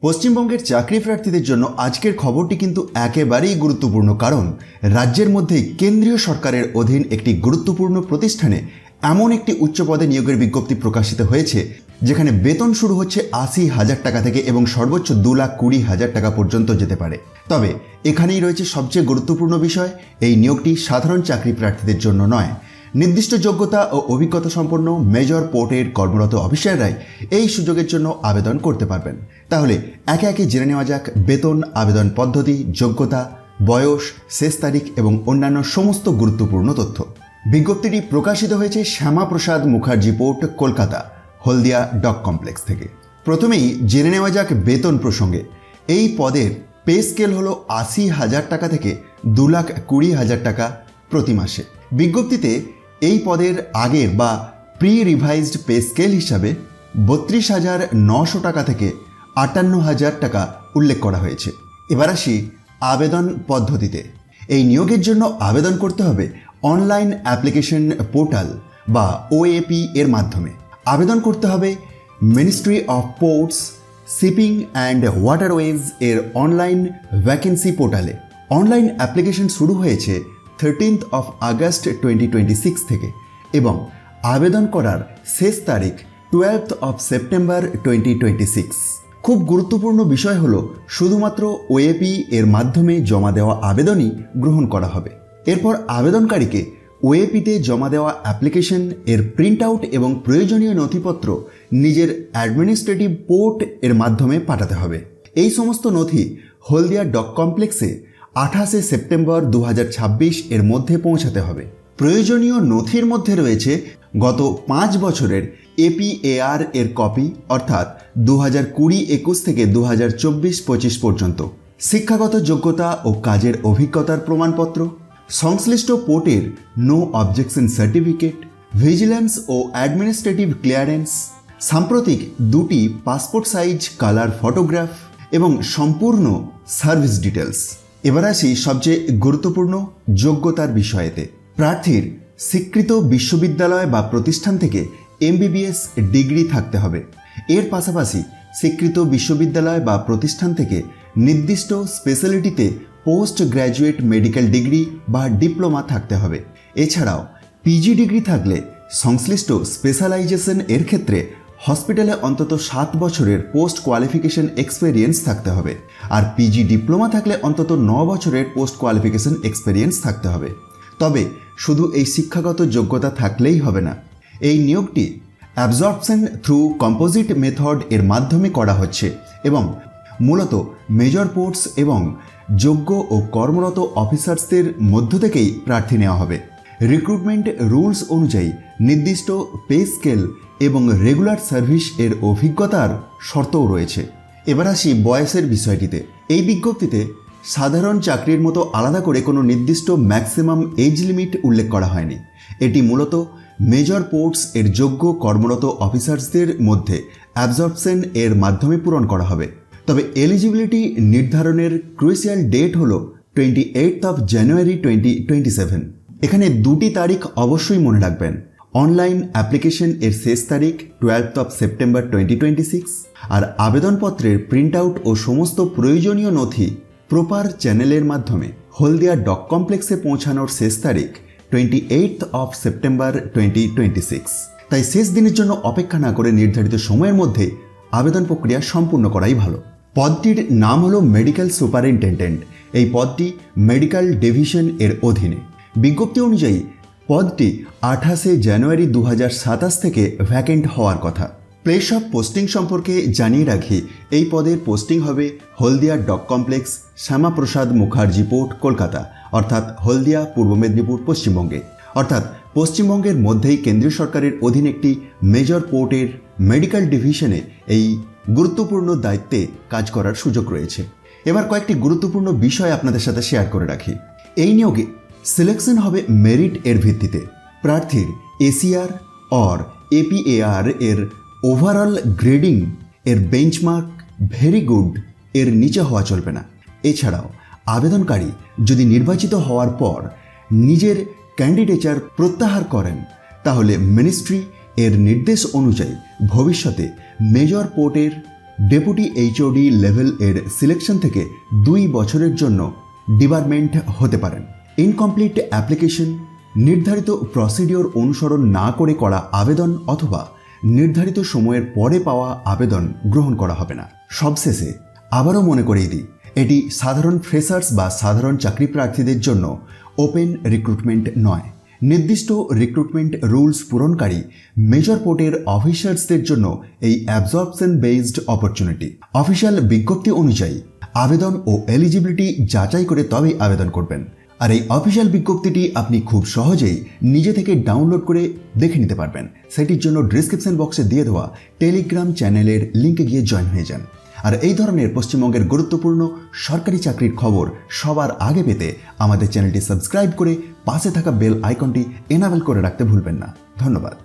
পশ্চিমবঙ্গের চাকরি প্রার্থীদের জন্য আজকের খবরটি কিন্তু একেবারেই গুরুত্বপূর্ণ, কারণ রাজ্যের মধ্যেই কেন্দ্রীয় সরকারের অধীন একটি গুরুত্বপূর্ণ প্রতিষ্ঠানে এমন একটি উচ্চ পদে নিয়োগের বিজ্ঞপ্তি প্রকাশিত হয়েছে যেখানে বেতন শুরু হচ্ছে ৮০,০০০ টাকা থেকে এবং সর্বোচ্চ ২,২০,০০০ টাকা পর্যন্ত যেতে পারে। তবে এখানেই রয়েছে সবচেয়ে গুরুত্বপূর্ণ বিষয়, এই নিয়োগটি সাধারণ চাকরি প্রার্থীদের জন্য নয়। নির্দিষ্ট যোগ্যতা ও অভিজ্ঞতা সম্পন্ন মেজর পোর্টের কর্মরত অফিসাররাই এই সুযোগের জন্য আবেদন করতে পারবেন। তাহলে একে একে জেনে নেওয়া যাক বেতন, আবেদন পদ্ধতি, যোগ্যতা, বয়স, শেষ তারিখ এবং অন্যান্য সমস্ত গুরুত্বপূর্ণ তথ্য। বিজ্ঞপ্তিটি প্রকাশিত হয়েছে শ্যামাপ্রসাদ মুখার্জি পোর্ট, কলকাতা, হলদিয়া ডক কমপ্লেক্স থেকে। প্রথমেই জেনে নেওয়া যাক বেতন প্রসঙ্গে। এই পদের পে স্কেল হল ৮০,০০০ টাকা থেকে ২,২০,০০০ টাকা প্রতি মাসে। বিজ্ঞপ্তিতে এই পদের আগের বা প্রি রিভাইজড পে স্কেল হিসাবে ৩২,৯০০ টাকা থেকে ৫৮,০০০ টাকা উল্লেখ করা হয়েছে। এবার আসি আবেদন পদ্ধতিতে। এই নিয়োগের জন্য আবেদন করতে হবে অনলাইন অ্যাপ্লিকেশন পোর্টাল বা ওএপি এর মাধ্যমে। আবেদন করতে হবে ministry of ports, shipping and waterways এর অনলাইন ভ্যাকেন্সি পোর্টালে। অনলাইন অ্যাপ্লিকেশন শুরু হয়েছে 13th of August 2026 থেকে এবং আবেদন করার শেষ তারিখ 12th of September 2026। খুব গুরুত্বপূর্ণ বিষয় হলো শুধুমাত্র ওএপি এর মাধ্যমে জমা দেওয়া আবেদনই গ্রহণ করা হবে। এরপর আবেদনকারীকে ওএপিতে জমা দেওয়া অ্যাপ্লিকেশন এর প্রিন্ট আউট এবং প্রয়োজনীয় নথিপত্র নিজের অ্যাডমিনিস্ট্রেটিভ পোর্ট এর মাধ্যমে পাঠাতে হবে। এই সমস্ত নথি হলদিয়া ডক কমপ্লেক্সে 28শে সেপ্টেম্বর 2026 এর মধ্যে পৌঁছাতে হবে। প্রয়োজনীয় নথির মধ্যে রয়েছে গত 5 বছরের এপিএআর এর কপি, অর্থাৎ 2020-21 থেকে 2024-25 পর্যন্ত, শিক্ষাগত যোগ্যতা ও কাজের অভিজ্ঞতার প্রমাণপত্র, সংশ্লিষ্ট পোর্টের নো অবজেকশন সার্টিফিকেট, ভিজিল্যান্স ও অ্যাডমিনিস্ট্রেটিভ ক্লিয়ারেন্স, সাম্প্রতিক 2টি পাসপোর্ট সাইজ কালার ফটোগ্রাফ এবং সম্পূর্ণ সার্ভিস ডিটেলস। এবার আসি সবচেয়ে গুরুত্বপূর্ণ যোগ্যতার বিষয়েতে। প্রার্থীর স্বীকৃত বিশ্ববিদ্যালয় বা প্রতিষ্ঠান থেকে এমবিবিএস ডিগ্রি থাকতে হবে। এর পাশাপাশি স্বীকৃত বিশ্ববিদ্যালয় বা প্রতিষ্ঠান থেকে নির্দিষ্ট স্পেশালিটিতে পোস্ট গ্র্যাজুয়েট মেডিকেল ডিগ্রি বা ডিপ্লোমা থাকতে হবে। এছাড়াও পিজি ডিগ্রি থাকলে সংশ্লিষ্ট স্পেশালাইজেশন এর ক্ষেত্রে হসপিটালে অন্তত 7 বছরের পোস্ট কোয়ালিফিকেশন এক্সপেরিয়েন্স থাকতে হবে। আর পিজি ডিপ্লোমা থাকলে অন্তত 9 বছরের পোস্ট কোয়ালিফিকেশন এক্সপেরিয়েন্স থাকতে হবে। তবে শুধু এই শিক্ষাগত যোগ্যতা থাকলেই হবে না। এই নিয়োগটি অ্যাবজর্পশন থ্রু কম্পোজিট মেথড এর মাধ্যমে করা হচ্ছে এবং মূলত মেজর পোর্টস এবং যোগ্য ও কর্মরত অফিসার্সদের মধ্য থেকেই প্রার্থী নেওয়া হবে। রিক্রুটমেন্ট রুলস অনুযায়ী নির্দিষ্ট পে স্কেল এবং রেগুলার সার্ভিস এর অভিজ্ঞতার শর্তও রয়েছে। এবার আসি বয়সের বিষয়টিতে। এই বিজ্ঞপ্তিতে সাধারণ চাকরির মতো আলাদা করে কোনো নির্দিষ্ট ম্যাক্সিমাম এজ লিমিট উল্লেখ করা হয়নি। এটি মূলত মেজর পোর্টস এর যোগ্য কর্মরত অফিসার্সদের মধ্যে অ্যাবজর্পশন এর মাধ্যমে পূরণ করা হবে। তবে এলিজিবিলিটি নির্ধারণের ক্রুশিয়াল ডেট হল 28th of January 2027। এখানে 2টি তারিখ অবশ্যই মনে রাখবেন। অনলাইন অ্যাপ্লিকেশন এর শেষ তারিখ 12th of September 2026 আর আবেদনপত্রের প্রিন্ট আউট ও সমস্ত প্রয়োজনীয় নথি প্রপার চ্যানেলের মাধ্যমে হলদিয়া ডক কমপ্লেক্সে পৌঁছানোর শেষ তারিখ 28th of September 2026। তাই শেষ দিনের জন্য অপেক্ষা না করে নির্ধারিত সময়ের মধ্যে আবেদন প্রক্রিয়া সম্পূর্ণ করাই ভালো। পদটির নাম হলো মেডিকেল সুপারিনটেন্ডেন্ট। এই পদটি মেডিকেল ডিভিশন এর অধীনে। বিজ্ঞপ্তি অনুযায়ী পদটি 28শে জানুয়ারি 2027 থেকে ভ্যাকেন্ট হওয়ার কথা। প্লেস অফ পোস্টিং সম্পর্কে জানিয়ে রাখি, এই পদের পোস্টিং হবে Haldia dock complex, Shyamaprasad Mukherjee port, Kolkata, অর্থাৎ হলদিয়া, পূর্ব মেদিনীপুর, পশ্চিমবঙ্গে। অর্থাৎ পশ্চিমবঙ্গের মধ্যেই কেন্দ্রীয় সরকারের অধীন একটি মেজর পোর্টের মেডিকেল ডিভিশনে এই গুরুত্বপূর্ণ দায়িত্বে কাজ করার সুযোগ রয়েছে। এবার কয়েকটি গুরুত্বপূর্ণ বিষয় আপনাদের সাথে শেয়ার করে রাখি। এই নিয়োগে সিলেকশন হবে মেরিট এর ভিত্তিতে। প্রার্থীর এসিআর অর এপিএআর এর ওভারঅল গ্রেডিং এর বেঞ্চমার্ক ভেরি গুড এর নিচে হওয়া চলবে না। এছাড়াও আবেদনকারী যদি নির্বাচিত হওয়ার পর নিজের ক্যান্ডিডেচার প্রত্যাহার করেন তাহলে মিনিস্ট্রি এর নির্দেশ অনুযায়ী ভবিষ্যতে মেজর পোর্টের ডেপুটি এইচওডি লেভেল এর সিলেকশন থেকে 2 বছরের জন্য ডিবারমেন্ট হতে পারেন। ইনকমপ্লিট অ্যাপ্লিকেশন, নির্ধারিত প্রসিডিওর অনুসরণ না করে করা আবেদন অথবা নির্ধারিত সময়ের পরে পাওয়া আবেদন গ্রহণ করা হবে না। সবশেষে আবারও মনে করিয়ে দিই, এটি সাধারণ ফ্রেশার্স বা সাধারণ চাকরি প্রার্থীদের জন্য ওপেন রিক্রুটমেন্ট নয়। নির্দিষ্ট রিক্রুটমেন্ট রুলস পূরণকারী মেজর পোর্টের অফিসার্সদের জন্য এই অ্যাবজর্পশন বেসড অপরচুনিটি। অফিসিয়াল বিজ্ঞপ্তি অনুযায়ী আবেদন ও এলিজিবিলিটি যাচাই করে তবেই আবেদন করবেন। আর এই অফিসিয়াল বিজ্ঞপ্তিটি আপনি খুব সহজেই নিজে থেকে ডাউনলোড করে দেখে নিতে পারবেন। সেটির জন্য ডেসক্রিপশন বক্সে দিয়ে দেওয়া টেলিগ্রাম চ্যানেলের লিঙ্কে গিয়ে জয়েন হয়ে যান। আর এই ধরনের পশ্চিমবঙ্গের গুরুত্বপূর্ণ সরকারি চাকরির খবর সবার আগে পেতে আমাদের চ্যানেলটি সাবস্ক্রাইব করে পাশে থাকা বেল আইকনটি এনাবেল করে রাখতে ভুলবেন না। ধন্যবাদ।